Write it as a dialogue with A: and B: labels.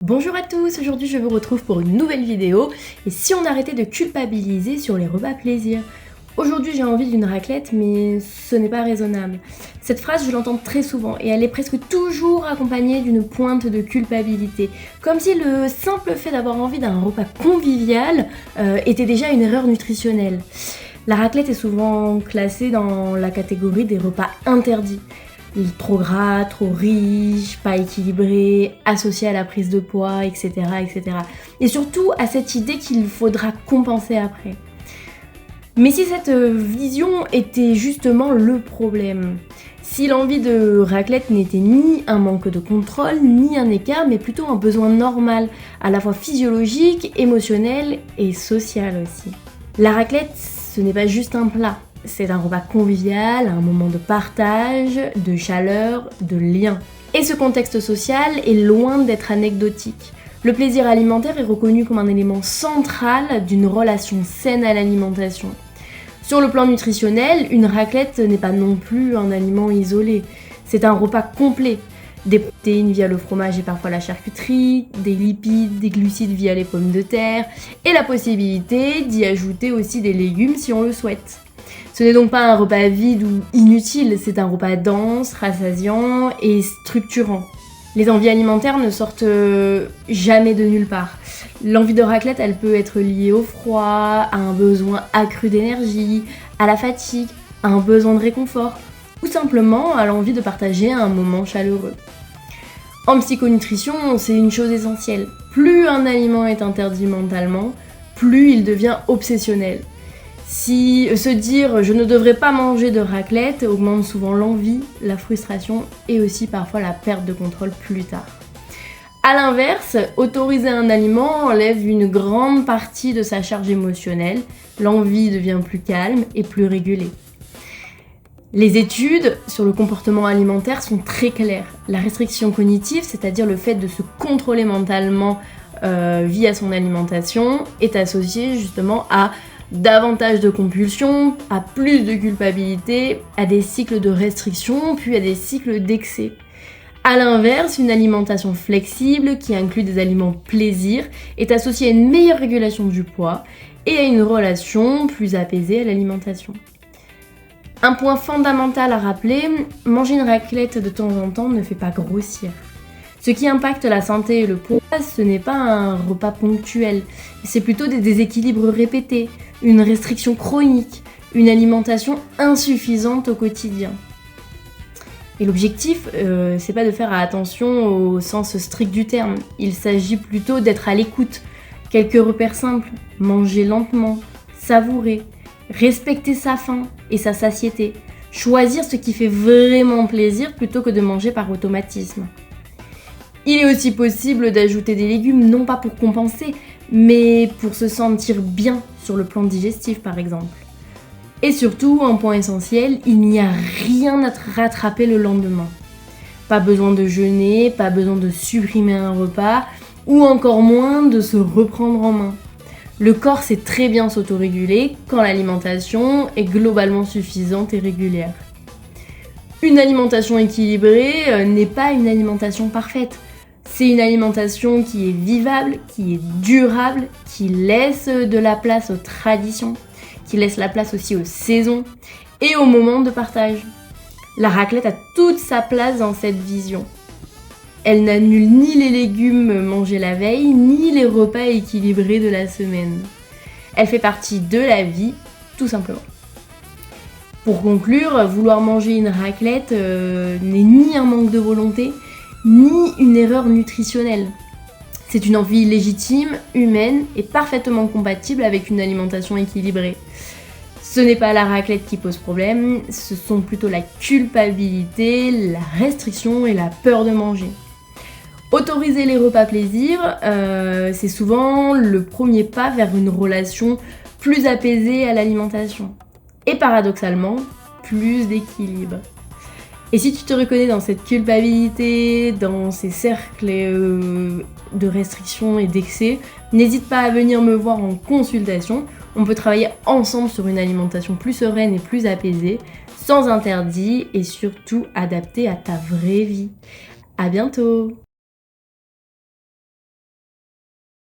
A: Bonjour à tous, aujourd'hui je vous retrouve pour une nouvelle vidéo et si on arrêtait de culpabiliser sur les repas plaisir. Aujourd'hui j'ai envie d'une raclette mais ce n'est pas raisonnable. Cette phrase je l'entends très souvent et elle est presque toujours accompagnée d'une pointe de culpabilité. Comme si le simple fait d'avoir envie d'un repas convivial était déjà une erreur nutritionnelle. La raclette est souvent classée dans la catégorie des repas interdits. Trop gras, trop riche, pas équilibré, associé à la prise de poids, etc., etc. Et surtout à cette idée qu'il faudra compenser après. Mais si cette vision était justement le problème, si l'envie de raclette n'était ni un manque de contrôle, ni un écart, mais plutôt un besoin normal, à la fois physiologique, émotionnel et social aussi. La raclette, ce n'est pas juste un plat. C'est un repas convivial, un moment de partage, de chaleur, de lien. Et ce contexte social est loin d'être anecdotique. Le plaisir alimentaire est reconnu comme un élément central d'une relation saine à l'alimentation. Sur le plan nutritionnel, une raclette n'est pas non plus un aliment isolé. C'est un repas complet. Des protéines via le fromage et parfois la charcuterie, des lipides, des glucides via les pommes de terre, et la possibilité d'y ajouter aussi des légumes si on le souhaite. Ce n'est donc pas un repas vide ou inutile, c'est un repas dense, rassasiant et structurant. Les envies alimentaires ne sortent jamais de nulle part. L'envie de raclette, elle peut être liée au froid, à un besoin accru d'énergie, à la fatigue, à un besoin de réconfort, ou simplement à l'envie de partager un moment chaleureux. En psychonutrition, c'est une chose essentielle. Plus un aliment est interdit mentalement, plus il devient obsessionnel. Si se dire « je ne devrais pas manger de raclette » augmente souvent l'envie, la frustration et aussi parfois la perte de contrôle plus tard. A l'inverse, autoriser un aliment enlève une grande partie de sa charge émotionnelle, l'envie devient plus calme et plus régulée. Les études sur le comportement alimentaire sont très claires. La restriction cognitive, c'est-à-dire le fait de se contrôler mentalement via son alimentation, est associée justement à davantage de compulsions, à plus de culpabilité, à des cycles de restriction, puis à des cycles d'excès. A l'inverse, une alimentation flexible qui inclut des aliments plaisir est associée à une meilleure régulation du poids et à une relation plus apaisée à l'alimentation. Un point fondamental à rappeler, manger une raclette de temps en temps ne fait pas grossir. Ce qui impacte la santé et le poids, ce n'est pas un repas ponctuel, c'est plutôt des déséquilibres répétés, une restriction chronique, une alimentation insuffisante au quotidien. Et l'objectif, c'est pas de faire attention au sens strict du terme, il s'agit plutôt d'être à l'écoute. Quelques repères simples, manger lentement, savourer, respecter sa faim et sa satiété, choisir ce qui fait vraiment plaisir plutôt que de manger par automatisme. Il est aussi possible d'ajouter des légumes, non pas pour compenser, mais pour se sentir bien sur le plan digestif par exemple. Et surtout, un point essentiel, il n'y a rien à rattraper le lendemain. Pas besoin de jeûner, pas besoin de supprimer un repas, ou encore moins de se reprendre en main. Le corps sait très bien s'autoréguler quand l'alimentation est globalement suffisante et régulière. Une alimentation équilibrée n'est pas une alimentation parfaite. C'est une alimentation qui est vivable, qui est durable, qui laisse de la place aux traditions, qui laisse la place aussi aux saisons et aux moments de partage. La raclette a toute sa place dans cette vision. Elle n'annule ni les légumes mangés la veille, ni les repas équilibrés de la semaine. Elle fait partie de la vie, tout simplement. Pour conclure, vouloir manger une raclette n'est ni un manque de volonté, ni une erreur nutritionnelle. C'est une envie légitime, humaine et parfaitement compatible avec une alimentation équilibrée. Ce n'est pas la raclette qui pose problème, ce sont plutôt la culpabilité, la restriction et la peur de manger. Autoriser les repas plaisir, c'est souvent le premier pas vers une relation plus apaisée à l'alimentation. Et paradoxalement, plus d'équilibre. Et si tu te reconnais dans cette culpabilité, dans ces cercles de restrictions et d'excès, n'hésite pas à venir me voir en consultation. On peut travailler ensemble sur une alimentation plus sereine et plus apaisée, sans interdit et surtout adaptée à ta vraie vie. À bientôt!